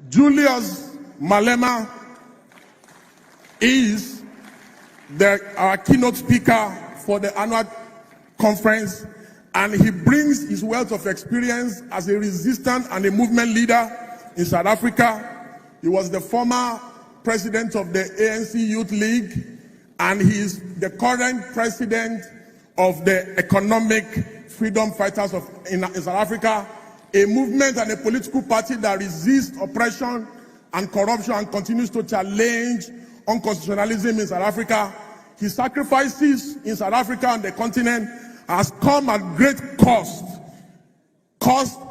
Julius Malema is our keynote speaker for the annual conference, and he brings his wealth of experience as a resistance and a movement leader in South Africa. He was the former president of the ANC Youth League, and he is the current president of the Economic Freedom Fighters in South Africa, a movement and a political party that resists oppression and corruption and continues to challenge unconstitutionalism in South Africa. His sacrifices in South Africa and the continent has come at great cost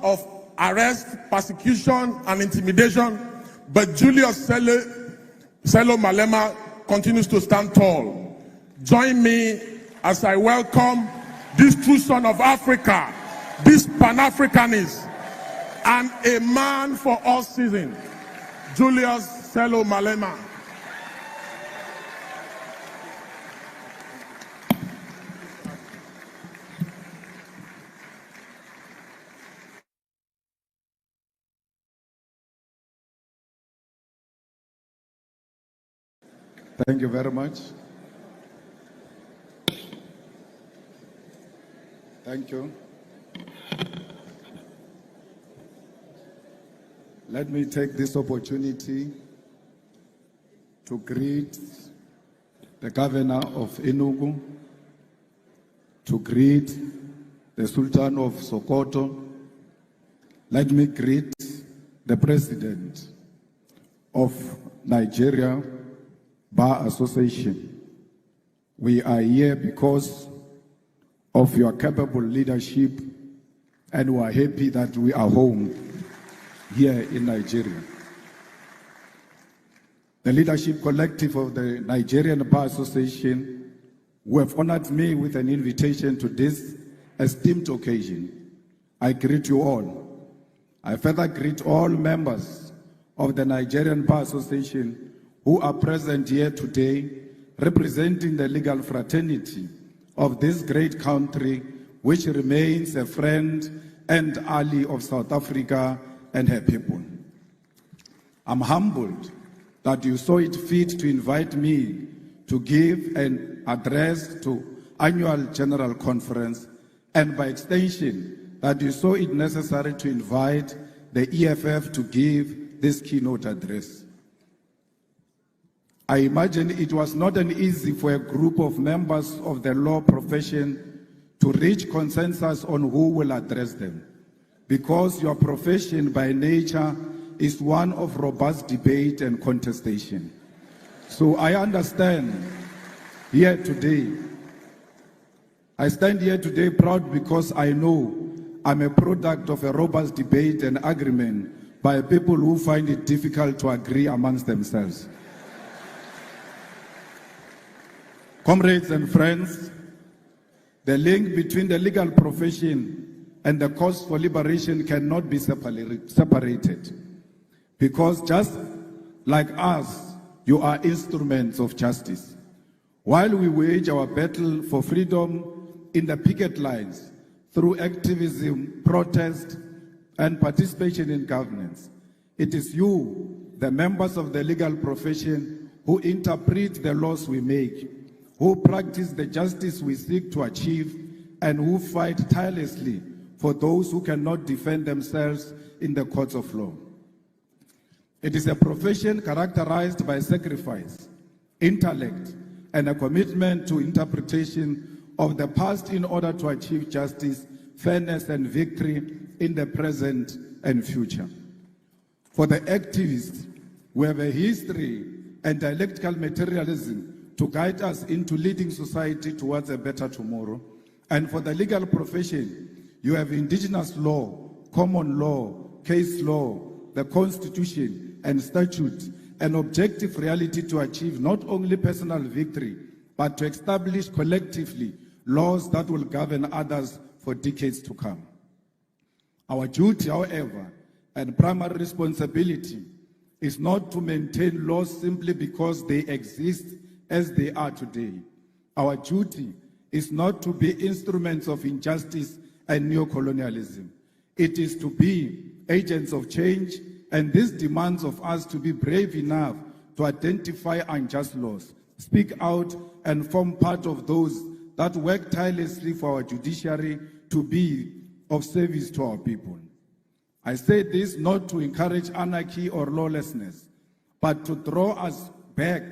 of arrest, persecution, and intimidation. But Julius Malema continues to stand tall. Join me as I welcome this true son of Africa, this Pan-Africanist, and a man for all seasons, Julius Malema. Thank you very much. Thank you. Let me take this opportunity to greet the governor of Enugu, to greet the Sultan of Sokoto. Let me greet the president of Nigeria Bar Association. We are here because of your capable leadership, and we are happy that we are home here in Nigeria. The leadership collective of the Nigerian Bar Association, who have honored me with an invitation to this esteemed occasion, I greet you all. I further greet all members of the Nigerian Bar Association who are present here today, representing the legal fraternity of this great country, which remains a friend and ally of South Africa and her people. I'm humbled that you saw it fit to invite me to give an address to annual general conference, and by extension, that you saw it necessary to invite the EFF to give this keynote address. I imagine it was not an easy for a group of members of the law profession to reach consensus on who will address them, because your profession by nature is one of robust debate and contestation. So I understand here today. I stand here today proud because I know I'm a product of a robust debate and agreement by people who find it difficult to agree amongst themselves. Comrades and friends, the link between the legal profession and the cause for liberation cannot be separated. Because just like us, you are instruments of justice. While we wage our battle for freedom in the picket lines, through activism, protest, and participation in governance, it is you, the members of the legal profession, who interpret the laws we make, who practice the justice we seek to achieve, and who fight tirelessly for those who cannot defend themselves in the courts of law. It is a profession characterized by sacrifice, intellect, and a commitment to interpretation of the past in order to achieve justice, fairness, and victory in the present and future. For the activists, we have a history and dialectical materialism to guide us into leading society towards a better tomorrow. And for the legal profession, you have indigenous law, common law, case law, the Constitution and statutes, an objective reality to achieve not only personal victory, but to establish collectively laws that will govern others for decades to come. Our duty, however, and primary responsibility is not to maintain laws simply because they exist as they are today. Our duty is not to be instruments of injustice and neo-colonialism. It is to be agents of change and this demands of us to be brave enough to identify unjust laws, speak out, and form part of those that work tirelessly for our judiciary to be of service to our people. I say this not to encourage anarchy or lawlessness, but to draw us back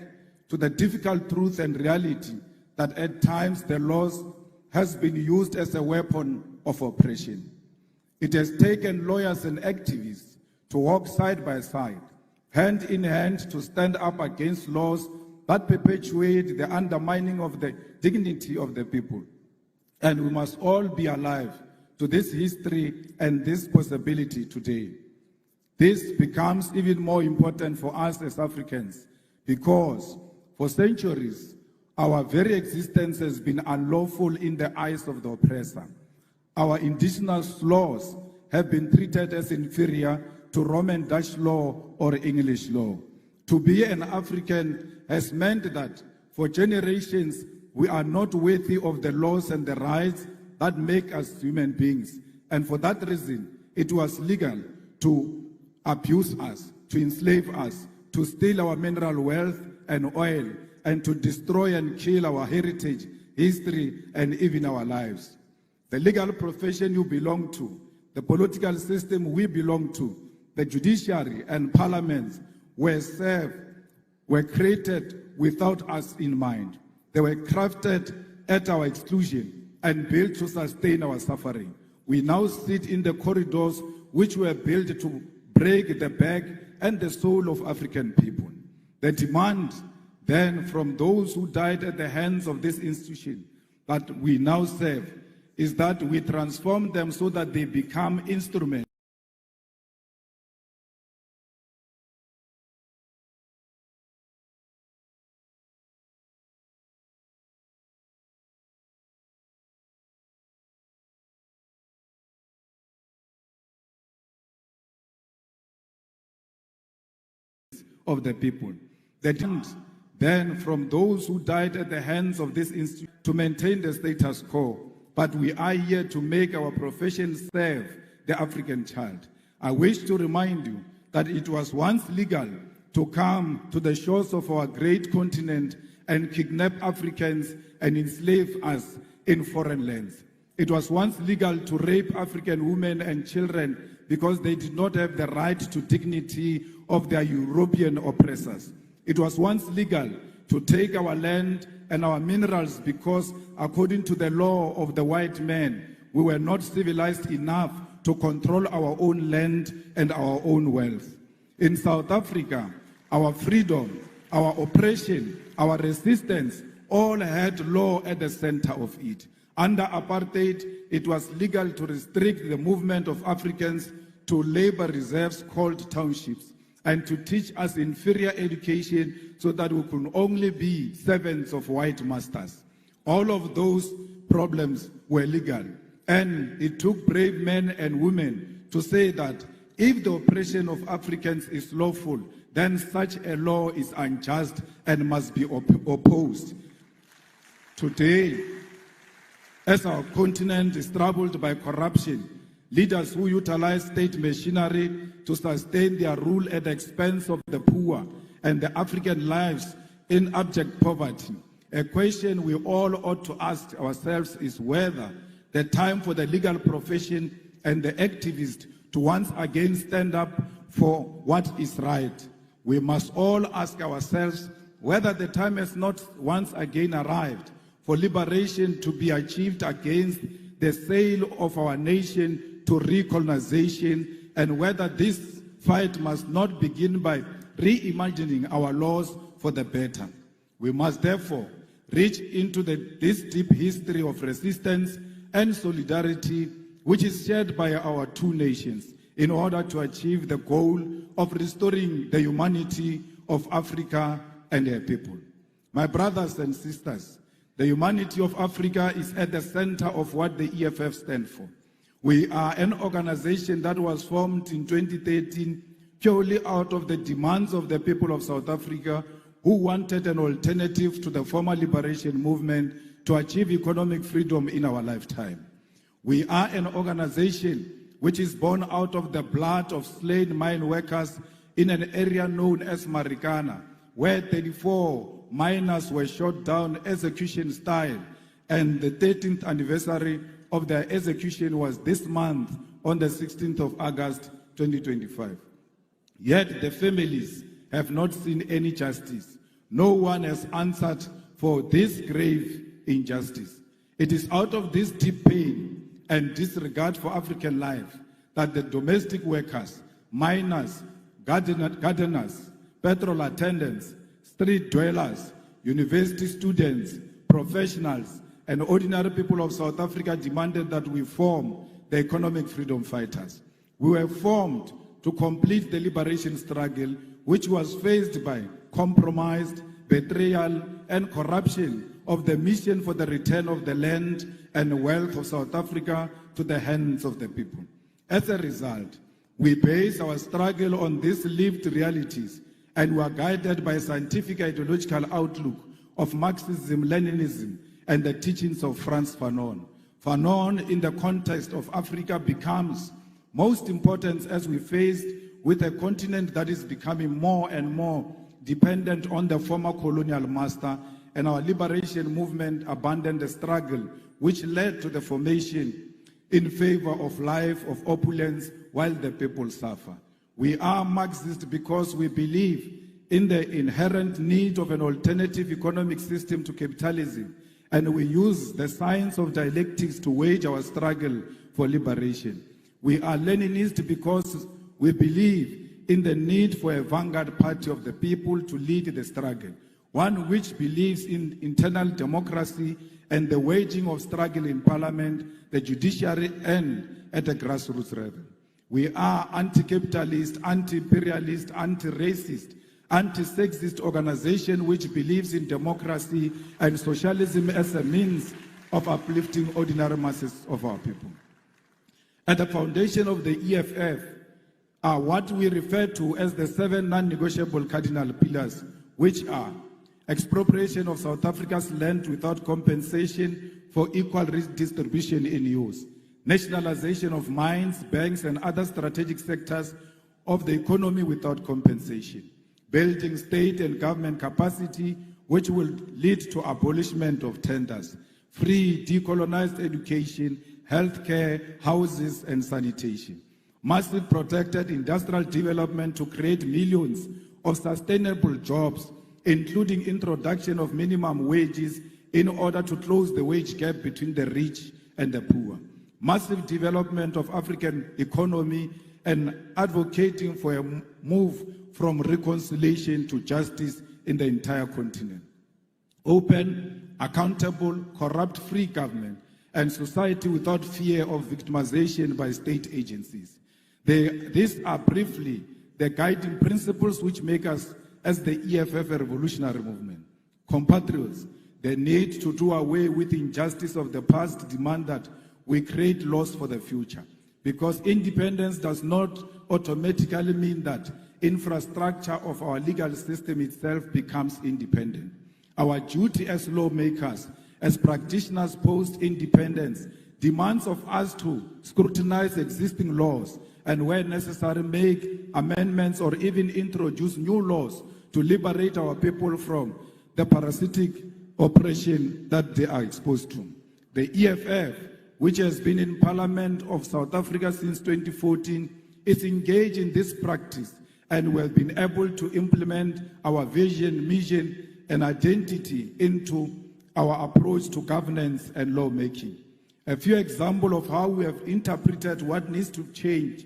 to the difficult truth and reality that at times the laws has been used as a weapon of oppression. It has taken lawyers and activists to walk side by side, hand in hand, to stand up against laws that perpetuate the undermining of the dignity of the people. And we must all be alive to this history and this possibility today. This becomes even more important for us as Africans because for centuries, our very existence has been unlawful in the eyes of the oppressor. Our indigenous laws have been treated as inferior to Roman Dutch law or English law. To be an African has meant that for generations we are not worthy of the laws and the rights that make us human beings. And for that reason, it was legal to abuse us, to enslave us, to steal our mineral wealth and oil, and to destroy and kill our heritage, history, and even our lives. The legal profession you belong to, the political system we belong to, the judiciary and parliaments were created without us in mind. They were crafted at our exclusion and built to sustain our suffering. We now sit in the corridors which were built to break the back and the soul of African people. The demand then from those who died at the hands of this institution that we now serve is that we transform them so that they become instruments of the people. The demand then from those who died at the hands of this institute to maintain the status quo, but we are here to make our profession serve the African child. I wish to remind you that it was once legal to come to the shores of our great continent and kidnap Africans and enslave us in foreign lands. It was once legal to rape African women and children because they did not have the right to dignity of their European oppressors. It was once legal to take our land and our minerals because, according to the law of the white man, we were not civilized enough to control our own land and our own wealth. In South Africa, our freedom, our oppression, our resistance all had law at the center of it. Under apartheid, it was legal to restrict the movement of Africans to labor reserves called townships and to teach us inferior education so that we could only be servants of white masters. All of those problems were legal, and it took brave men and women to say that if the oppression of Africans is lawful, then such a law is unjust and must be opposed. Today, as our continent is troubled by corruption, leaders who utilize state machinery to sustain their rule at the expense of the poor and the African lives in abject poverty, a question we all ought to ask ourselves is whether the time for the legal profession and the activists to once again stand up for what is right. We must all ask ourselves whether the time has not once again arrived for liberation to be achieved against the sale of our nation to recolonization, and whether this fight must not begin by reimagining our laws for the better. We must therefore reach into this deep history of resistance and solidarity which is shared by our two nations in order to achieve the goal of restoring the humanity of Africa and her people. My brothers and sisters, the humanity of Africa is at the center of what the EFF stands for. We are an organization that was formed in 2013 purely out of the demands of the people of South Africa who wanted an alternative to the former liberation movement to achieve economic freedom in our lifetime. We are an organization which is born out of the blood of slain mine workers in an area known as Marikana, where 34 miners were shot down execution style, and the 13th anniversary of their execution was this month on the 16th of August 2025. Yet the families have not seen any justice. No one has answered for this grave injustice. It is out of this deep pain and disregard for African life that the domestic workers, miners, gardeners, petrol attendants, street dwellers, university students, professionals, and ordinary people of South Africa demanded that we form the economic freedom fighters. We were formed to complete the liberation struggle, which was faced by compromise, betrayal, and corruption of the mission for the return of the land and wealth of South Africa to the hands of the people. As a result, we base our struggle on these lived realities, and we are guided by a scientific ideological outlook of Marxism, Leninism, and the teachings of Frantz Fanon. Fanon, in the context of Africa, becomes most important as we face with a continent that is becoming more and more dependent on the former colonial master, and our liberation movement abandoned the struggle which led to the formation in favor of life of opulence while the people suffer. We are Marxist because we believe in the inherent need of an alternative economic system to capitalism, and we use the science of dialectics to wage our struggle for liberation. We are Leninist because we believe in the need for a vanguard party of the people to lead the struggle, one which believes in internal democracy and the waging of struggle in parliament, the judiciary, and at the grassroots level. We are anti-capitalist, anti-imperialist, anti-racist, anti-sexist organization which believes in democracy and socialism as a means of uplifting ordinary masses of our people. At the foundation of the EFF are what we refer to as the 7 non-negotiable cardinal pillars, which are expropriation of South Africa's land without compensation for equal redistribution in use, nationalization of mines, banks, and other strategic sectors of the economy without compensation, building state and government capacity, which will lead to abolishment of tenders, free decolonized education, healthcare, houses, and sanitation, massive protected industrial development to create millions of sustainable jobs, including introduction of minimum wages in order to close the wage gap between the rich and the poor, massive development of African economy, and advocating for a move from reconciliation to justice in the entire continent. Open, accountable, corrupt-free government, and society without fear of victimization by state agencies. These are briefly the guiding principles which make us, as the EFF, a revolutionary movement. Compatriots, the need to do away with injustice of the past demand that we create laws for the future, because independence does not automatically mean that infrastructure of our legal system itself becomes independent. Our duty as lawmakers, as practitioners post-independence, demands of us to scrutinize existing laws and where necessary make amendments or even introduce new laws to liberate our people from the parasitic oppression that they are exposed to. The EFF, which has been in Parliament of South Africa since 2014, is engaged in this practice, and we have been able to implement our vision, mission, and identity into our approach to governance and lawmaking. A few examples of how we have interpreted what needs to change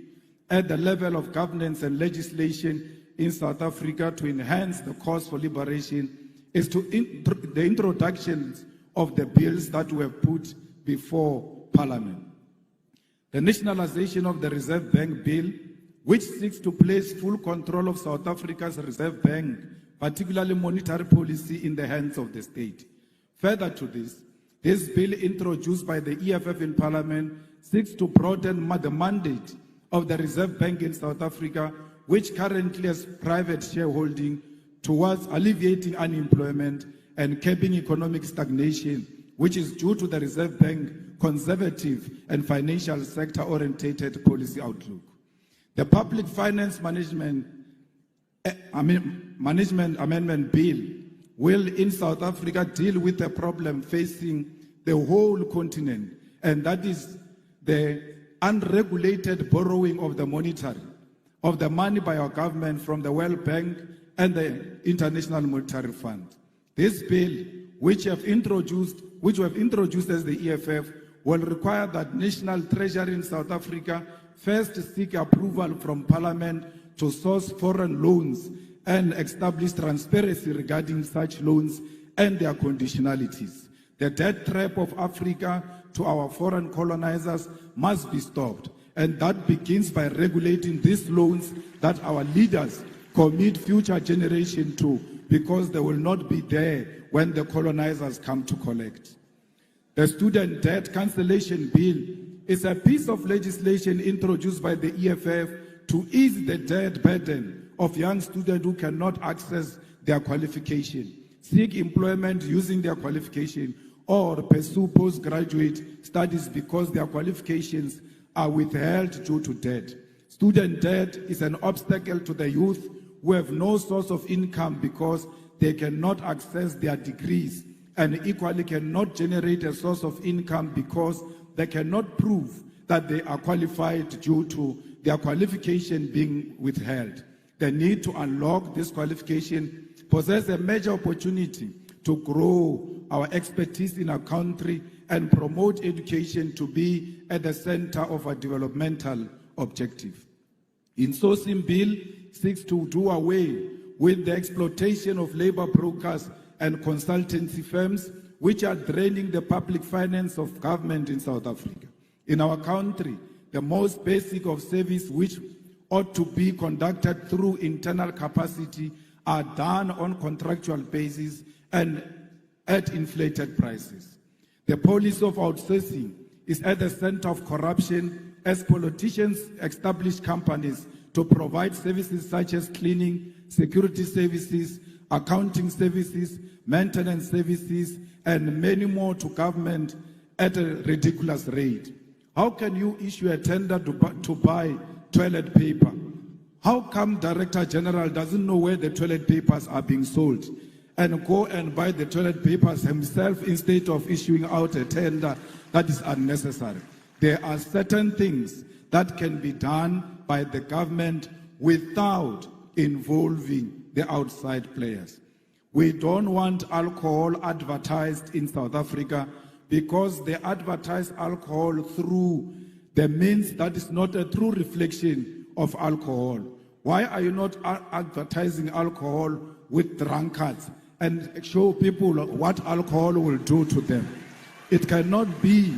at the level of governance and legislation in South Africa to enhance the cause for liberation is the introduction of the bills that were put before Parliament. The nationalization of the Reserve Bank Bill, which seeks to place full control of South Africa's Reserve Bank, particularly monetary policy, in the hands of the state. Further to this bill introduced by the EFF in Parliament seeks to broaden the mandate of the Reserve Bank in South Africa, which currently has private shareholding, towards alleviating unemployment and curbing economic stagnation, which is due to the Reserve Bank conservative and financial sector-orientated policy outlook. The Public Finance Management Amendment Bill will in South Africa deal with a problem facing the whole continent, and that is the unregulated borrowing of the money by our government from the World Bank and the International Monetary Fund. This bill, which we have introduced as the EFF, will require that National Treasury in South Africa first seek approval from Parliament to source foreign loans and establish transparency regarding such loans and their conditionalities. The debt trap of Africa to our foreign colonizers must be stopped, and that begins by regulating these loans that our leaders commit future generations to, because they will not be there when the colonizers come to collect. The Student Debt Cancellation Bill is a piece of legislation introduced by the EFF to ease the debt burden of young students who cannot access their qualification, seek employment using their qualification, or pursue postgraduate studies because their qualifications are withheld due to debt. Student debt is an obstacle to the youth who have no source of income because they cannot access their degrees, and equally cannot generate a source of income because they cannot prove that they are qualified due to their qualification being withheld. The need to unlock this qualification possesses a major opportunity to grow our expertise in our country and promote education to be at the center of our developmental objective. Insourcing Bill seeks to do away with the exploitation of labor brokers and consultancy firms which are draining the public finance of government in South Africa. In our country, the most basic of service which ought to be conducted through internal capacity are done on contractual basis and at inflated prices. The policy of outsourcing is at the center of corruption as politicians establish companies to provide services such as cleaning, security services, accounting services, maintenance services, and many more to government at a ridiculous rate. How can you issue a tender to buy toilet paper? How come Director General doesn't know where the toilet papers are being sold and go and buy the toilet papers himself instead of issuing out a tender that is unnecessary? There are certain things that can be done by the government without involving the outside players. We don't want alcohol advertised in South Africa because they advertise alcohol through the means that is not a true reflection of alcohol. Why are you not advertising alcohol with drunkards and show people what alcohol will do to them? It cannot be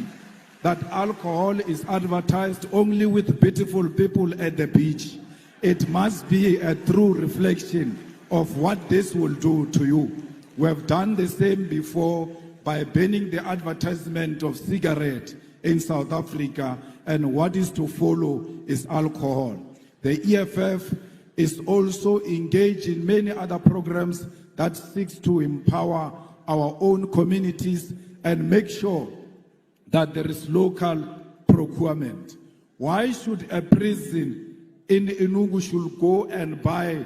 that alcohol is advertised only with beautiful people at the beach. It must be a true reflection of what this will do to you. We have done the same before by banning the advertisement of cigarette in South Africa, and what is to follow is alcohol. The EFF is also engaged in many other programs that seeks to empower our own communities and make sure that there is local procurement. Why should a prison in Enugu should go and buy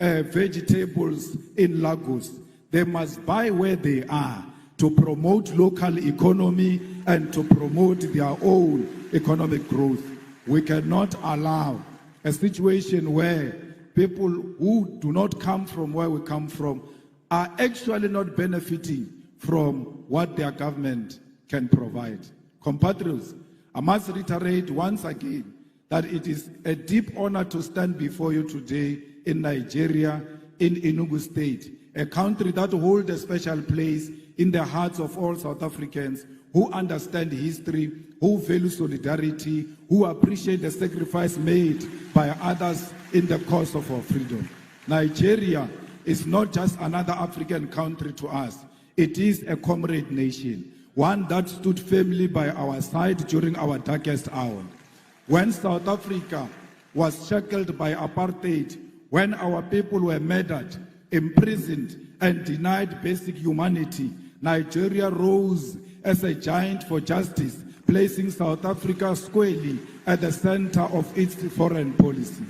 vegetables in Lagos? They must buy where they are to promote local economy and to promote their own economic growth. We cannot allow a situation where people who do not come from where we come from are actually not benefiting from what their government can provide. Compatriots, I must reiterate once again that it is a deep honor to stand before you today in Nigeria, in Enugu State, a country that holds a special place in the hearts of all South Africans who understand history, who value solidarity, who appreciate the sacrifice made by others in the cause of our freedom. Nigeria is not just another African country to us. It is a comrade nation, one that stood firmly by our side during our darkest hour. When South Africa was shackled by apartheid, when our people were murdered, imprisoned, and denied basic humanity, Nigeria rose as a giant for justice placing South Africa squarely at the center of its foreign policy.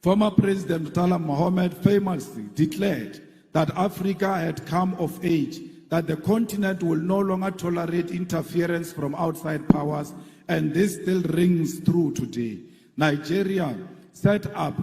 Former President Murtala Mohammed famously declared that Africa had come of age, that the continent will no longer tolerate interference from outside powers, and this still rings true today. Nigeria set up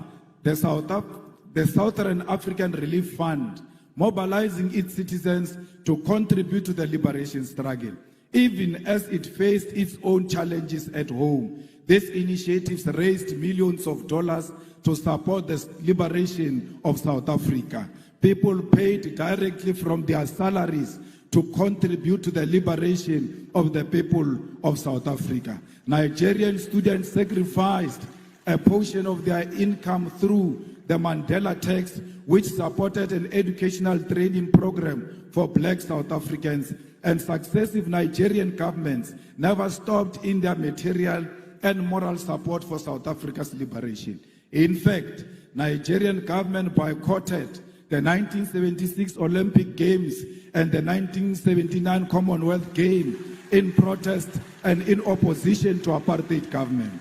the Southern African Relief Fund, mobilizing its citizens to contribute to the liberation struggle. Even as it faced its own challenges at home, these initiatives raised millions of dollars to support the liberation of South Africa. People paid directly from their salaries to contribute to the liberation of the people of South Africa. Nigerian students sacrificed a portion of their income through the Mandela Tax, which supported an educational training program for black South Africans, and successive Nigerian governments never stopped in their material and moral support for South Africa's liberation. In fact, Nigerian government boycotted the 1976 Olympic Games and the 1979 Commonwealth Games in protest and in opposition to apartheid government.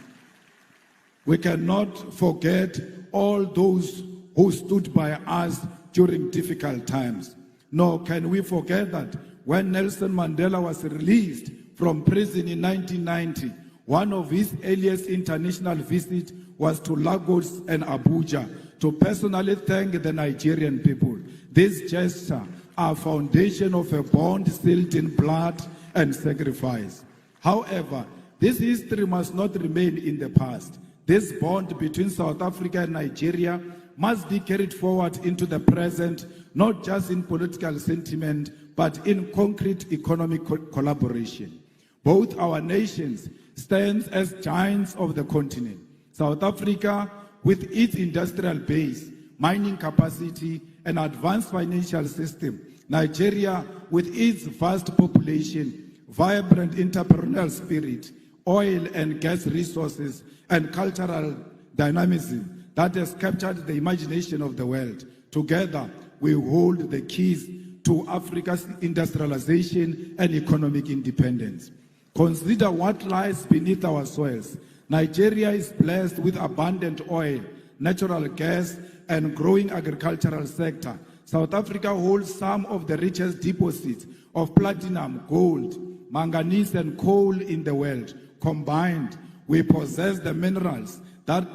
We cannot forget all those who stood by us during difficult times. Nor can we forget that when Nelson Mandela was released from prison in 1990, one of his earliest international visits was to Lagos and Abuja to personally thank the Nigerian people. This gesture are foundation of a bond sealed in blood and sacrifice. However, this history must not remain in the past. This bond between South Africa and Nigeria must be carried forward into the present, not just in political sentiment, but in concrete economic collaboration. Both our nations stand as giants of the continent. South Africa, with its industrial base, mining capacity, and advanced financial system. Nigeria, with its vast population, vibrant entrepreneurial spirit, oil and gas resources, and cultural dynamism that has captured the imagination of the world. Together, we hold the keys to Africa's industrialization and economic independence. Consider what lies beneath our soils. Nigeria is blessed with abundant oil, natural gas, and growing agricultural sector. South Africa holds some of the richest deposits of platinum, gold, manganese, and coal in the world. Combined, we possess the minerals that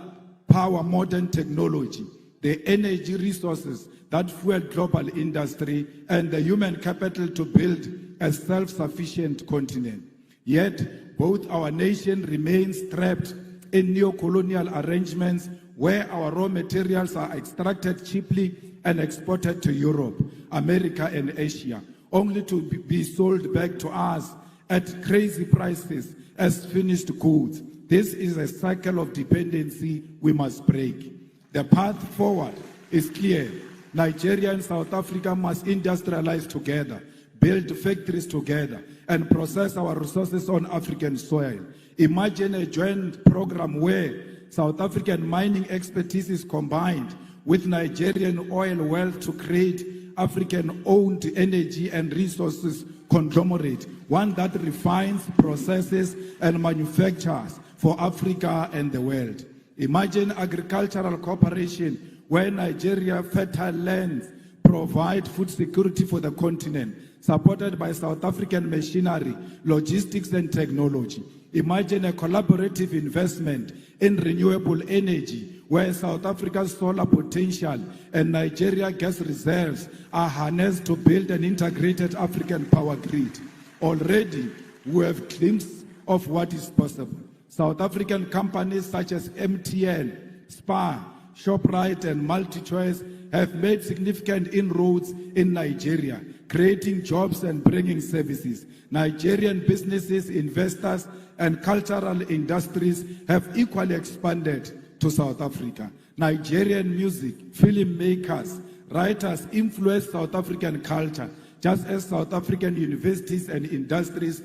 power modern technology, the energy resources that fuel global industry, and the human capital to build a self-sufficient continent. Yet, both our nation remains trapped in neo-colonial arrangements where our raw materials are extracted cheaply and exported to Europe, America, and Asia, only to be sold back to us at crazy prices as finished goods. This is a cycle of dependency we must break. The path forward is clear. Nigeria and South Africa must industrialize together, build factories together, and process our resources on African soil. Imagine a joint program where South African mining expertise is combined with Nigerian oil wealth to create African-owned energy and resources conglomerate, one that refines, processes, and manufactures for Africa and the world. Imagine agricultural cooperation where Nigeria fertile lands provide food security for the continent, supported by South African machinery, logistics, and technology. Imagine a collaborative investment in renewable energy, where South Africa's solar potential and Nigeria gas reserves are harnessed to build an integrated African power grid. Already, we have glimpses of what is possible. South African companies such as MTN, Spar, Shoprite, and MultiChoice have made significant inroads in Nigeria, creating jobs and bringing services. Nigerian businesses, investors, and cultural industries have equally expanded to South Africa. Nigerian music, filmmakers, writers influence South African culture, just as South African universities and industries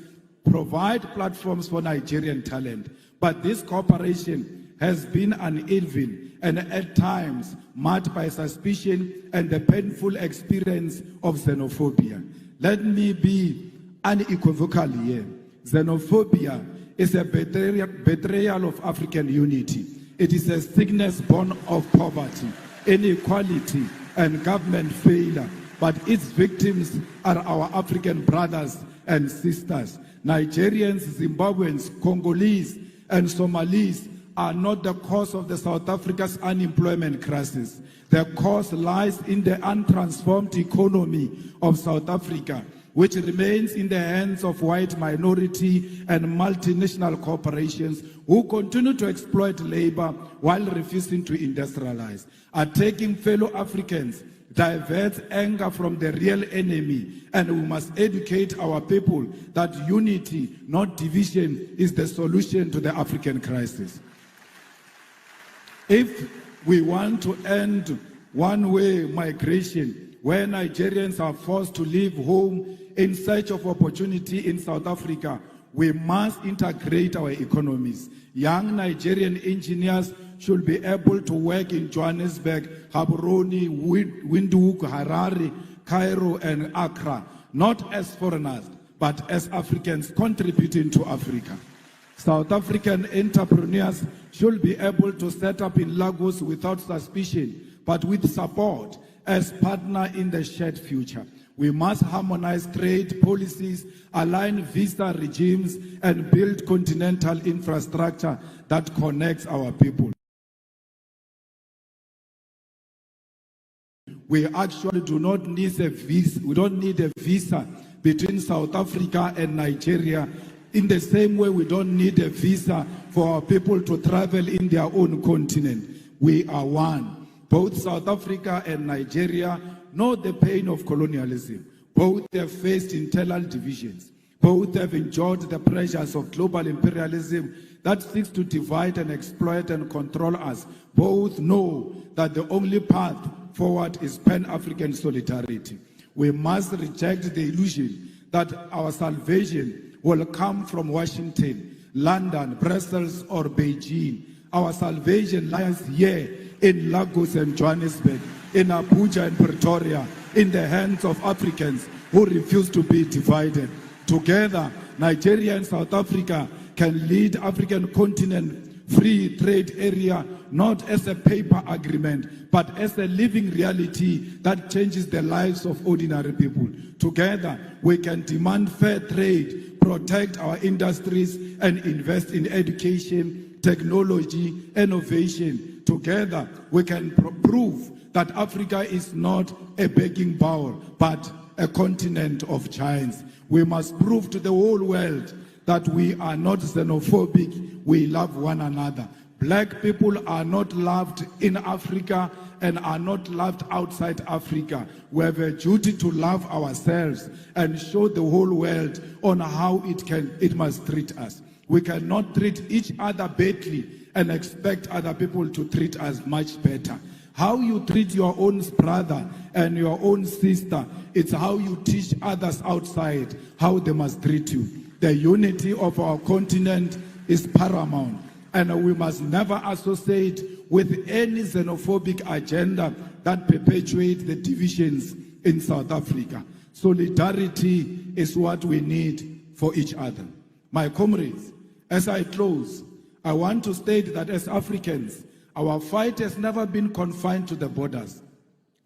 provide platforms for Nigerian talent. But this cooperation has been uneven and at times marked by suspicion and the painful experience of xenophobia. Let me be unequivocal here. Xenophobia is a betrayal of African unity. It is a sickness born of poverty, inequality, and government failure. But its victims are our African brothers and sisters. Nigerians, Zimbabweans, Congolese, and Somalis are not the cause of the South Africa's unemployment crisis. The cause lies in the untransformed economy of South Africa, which remains in the hands of white minority and multinational corporations who continue to exploit labor while refusing to industrialize. Attacking fellow Africans diverts anger from the real enemy, and we must educate our people that unity, not division, is the solution to the African crisis. If we want to end one-way migration, where Nigerians are forced to leave home in search of opportunity in South Africa, we must integrate our economies. Young Nigerian engineers should be able to work in Johannesburg, Gaborone, Windhoek, Harare, Cairo, and Accra, not as foreigners, but as Africans contributing to Africa. South African entrepreneurs should be able to set up in Lagos without suspicion, but with support as partner in the shared future. We must harmonize trade policies, align visa regimes, and build continental infrastructure that connects our people. We actually do not need a visa. We don't need a visa between South Africa and Nigeria. In the same way, we don't need a visa for our people to travel in their own continent. We are one. Both South Africa and Nigeria know the pain of colonialism. Both have faced internal divisions. Both have enjoyed the pressures of global imperialism that seeks to divide and exploit and control us. Both know that the only path forward is Pan-African solidarity. We must reject the illusion that our salvation will come from Washington, London, Brussels, or Beijing. Our salvation lies here in Lagos and Johannesburg, in Abuja and Pretoria, in the hands of Africans who refuse to be divided. Together, Nigeria and South Africa can lead African continent free trade area not as a paper agreement, but as a living reality that changes the lives of ordinary people. Together, we can demand fair trade, protect our industries, and invest in education, technology, innovation. Together, we can prove that Africa is not a begging bowl, but a continent of giants. We must prove to the whole world that we are not xenophobic, we love one another. Black people are not loved in Africa and are not loved outside Africa. We have a duty to love ourselves and show the whole world on how it must treat us. We cannot treat each other badly and expect other people to treat us much better. How you treat your own brother and your own sister, it's how you teach others outside how they must treat you. The unity of our continent is paramount, and we must never associate with any xenophobic agenda that perpetuates the divisions in South Africa. Solidarity is what we need for each other. My comrades, as I close, I want to state that as Africans, our fight has never been confined to the borders.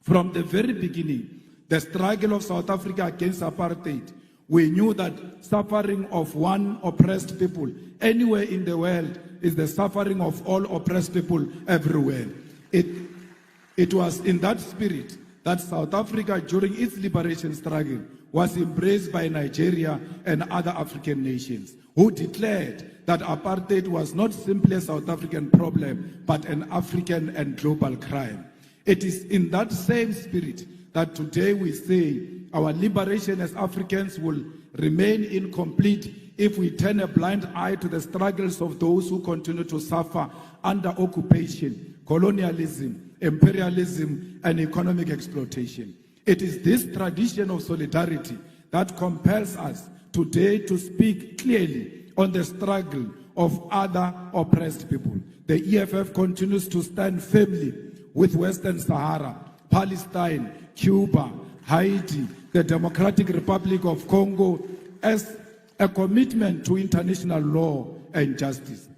From the very beginning, the struggle of South Africa against apartheid, we knew that suffering of one oppressed people anywhere in the world is the suffering of all oppressed people everywhere. It was in that spirit that South Africa, during its liberation struggle, was embraced by Nigeria and other African nations, who declared that apartheid was not simply a South African problem, but an African and global crime. It is in that same spirit that today we say our liberation as Africans will remain incomplete if we turn a blind eye to the struggles of those who continue to suffer under occupation, colonialism, imperialism, and economic exploitation. It is this tradition of solidarity that compels us today to speak clearly on the struggle of other oppressed people. The EFF continues to stand firmly with Western Sahara, Palestine, Cuba, Haiti, the Democratic Republic of Congo, as a commitment to international law and justice.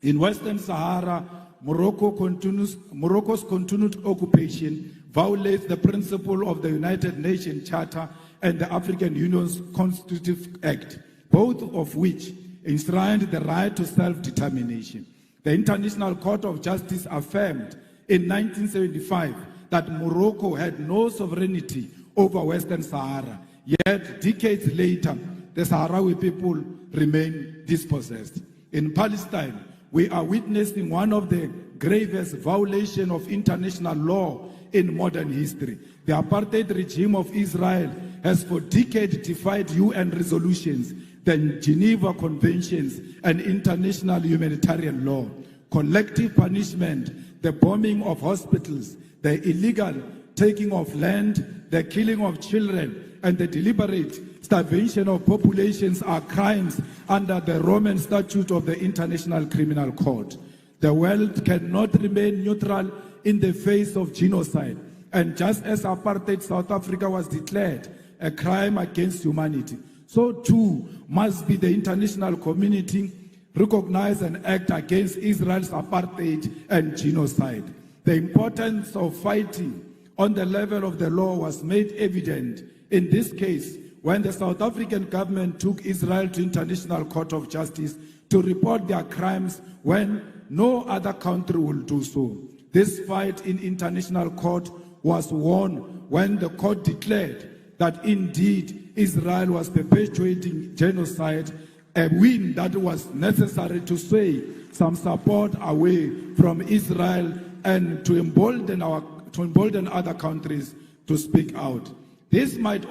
In Western Sahara, Morocco's continued occupation violates the principle of the United Nations Charter and the African Union's Constitutive Act, both of which enshrined the right to self-determination. The International Court of Justice affirmed in 1975 that Morocco had no sovereignty over Western Sahara, yet decades later, the Sahrawi people remain dispossessed. In Palestine, we are witnessing one of the gravest violations of international law in modern history. The apartheid regime of Israel has for decades defied UN resolutions, the Geneva Conventions, and international humanitarian law. Collective punishment, the bombing of hospitals, the illegal taking of land, the killing of children, and the deliberate starvation of populations are crimes under the Roman Statute of the International Criminal Court. The world cannot remain neutral in the face of genocide. And just as apartheid South Africa was declared a crime against humanity, so too must be the international community recognize and act against Israel's apartheid and genocide. The importance of fighting on the level of the law was made evident in this case when the South African government took Israel to International Court of Justice to report their crimes when no other country will do so. This fight in international court was won when the court declared that indeed Israel was perpetuating genocide, a win that was necessary to sway some support away from Israel and to embolden other countries to speak out. This fight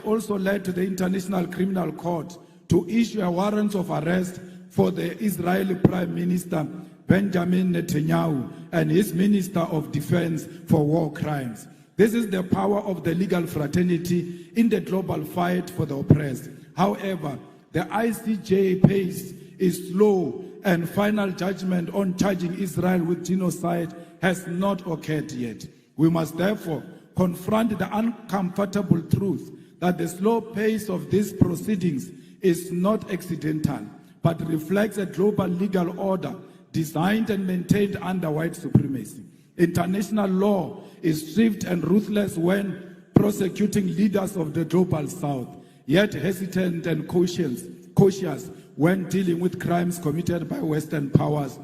also led to the International Criminal Court to issue a warrant of arrest for the Israeli Prime Minister Benjamin Netanyahu and his Minister of Defense for war crimes. This is the power of the legal fraternity in the global fight for the oppressed. However, the ICJ pace is slow and final judgment on charging Israel with genocide has not occurred yet. We must therefore confront the uncomfortable truth that the slow pace of these proceedings is not accidental, but reflects a global legal order designed and maintained under white supremacy. International law is swift and ruthless when prosecuting leaders of the global south, yet hesitant and cautious when dealing with crimes committed by Western powers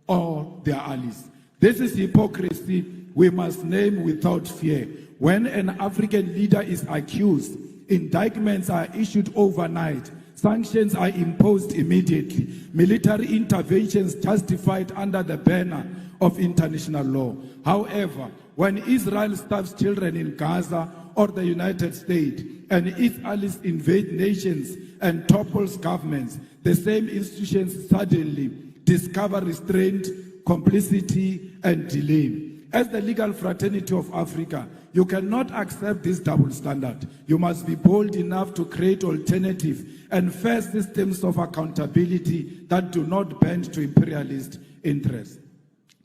or their allies. This is hypocrisy we must name without fear. When an African leader is accused, indictments are issued overnight, sanctions are imposed immediately, military interventions justified under the banner of international law. However, when Israel starves children in Gaza or the United States and its allies invade nations and topples governments, the same institutions suddenly discover restraint, complicity, and delay. As the legal fraternity of Africa, you cannot accept this double standard. You must be bold enough to create alternative and fair systems of accountability that do not bend to imperialist interests.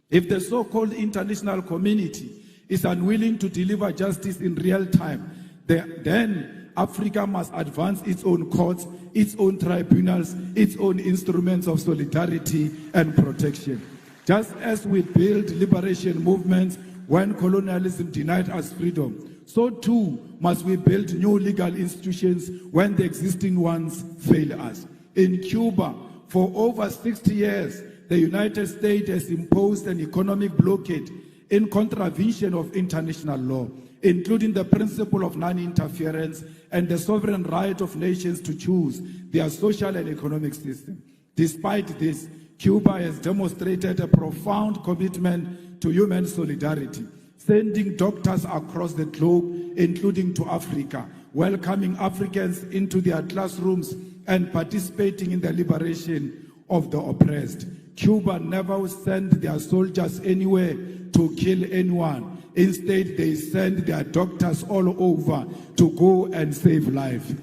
If the so-called international community is unwilling to deliver justice in real time, then Africa must advance its own courts, its own tribunals, its own instruments of solidarity and protection. Just as we build liberation movements when colonialism denied us freedom, so too must we build new legal institutions when the existing ones fail us. In Cuba, for over 60 years, the United States has imposed an economic blockade in contravention of international law, including the principle of non-interference and the sovereign right of nations to choose their social and economic system. Despite this, Cuba has demonstrated a profound commitment to human solidarity, sending doctors across the globe, including to Africa, welcoming Africans into their classrooms and participating in the liberation of the oppressed. Cuba never sent their soldiers anywhere to kill anyone. Instead, they send their doctors all over to go and save life.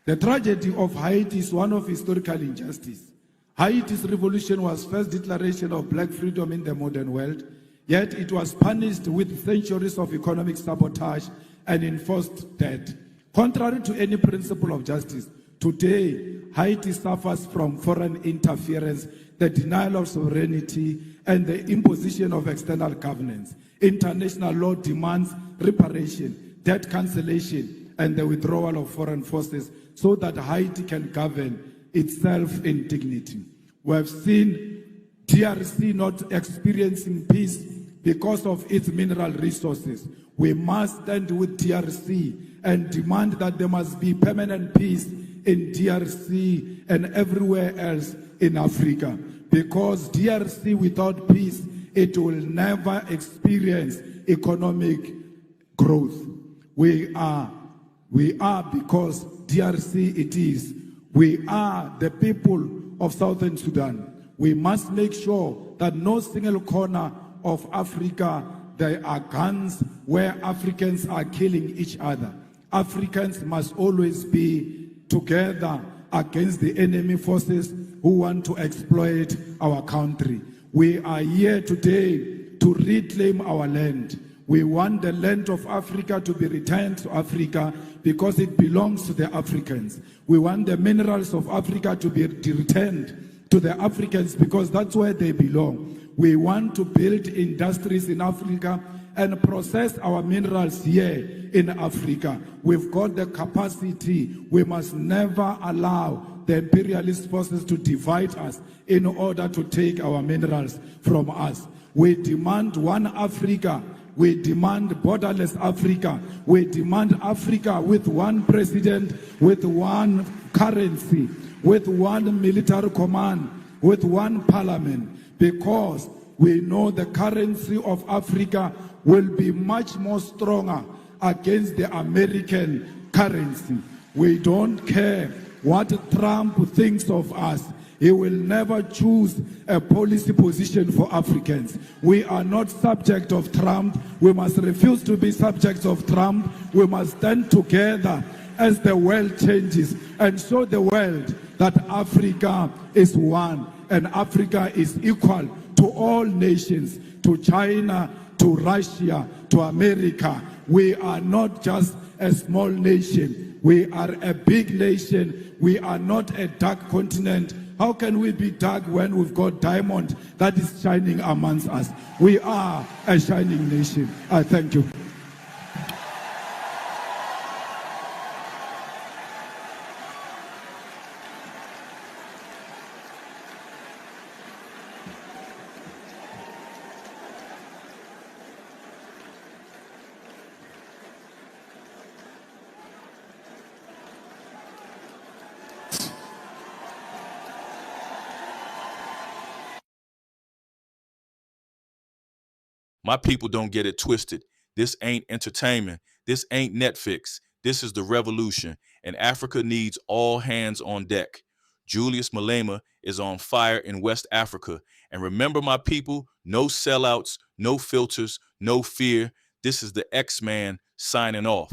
The tragedy of Haiti is one of historical injustice. Haiti's revolution was first declaration of black freedom in the modern world, yet it was punished with centuries of economic sabotage and enforced debt. Contrary to any principle of justice, today Haiti suffers from foreign interference, the denial of sovereignty, and the imposition of external governance. International law demands reparation, debt cancellation, and the withdrawal of foreign forces so that Haiti can govern itself in dignity. We have seen DRC not experiencing peace because of its mineral resources. We must stand with DRC and demand that there must be permanent peace in DRC and everywhere else in Africa. Because DRC without peace, it will never experience economic growth. We are because DRC it is. We are the people of Southern Sudan. We must make sure that no single corner of Africa there are guns where Africans are killing each other. Africans must always be together against the enemy forces who want to exploit our country. We are here today to reclaim our land. We want the land of Africa to be returned to Africa because it belongs to the Africans. We want the minerals of Africa to be returned to the Africans because that's where they belong. We want to build industries in Africa and process our minerals here in Africa. We've got the capacity. We must never allow the imperialist forces to divide us in order to take our minerals from us. We demand one Africa. We demand borderless Africa. We demand Africa with one president, with one currency, with one military command, with one parliament, because we know the currency of Africa will be much more stronger against the American currency. We don't care what Trump thinks of us. He will never choose a policy position for Africans. We are not subject of Trump. We must refuse to be subjects of Trump. We must stand together as the world changes and show the world that Africa is one and Africa is equal to all nations, to China, to Russia, to America. We are not just a small nation. We are a big nation. We are not a dark continent. How can we be dark when we've got diamond that is shining amongst us? We are a shining nation. I thank you. My people don't get it twisted. This ain't entertainment. This ain't Netflix. This is the revolution, and Africa needs all hands on deck. Julius Malema is on fire in West Africa. And remember, my people, no sellouts, no filters, no fear. This is the X-Man signing off.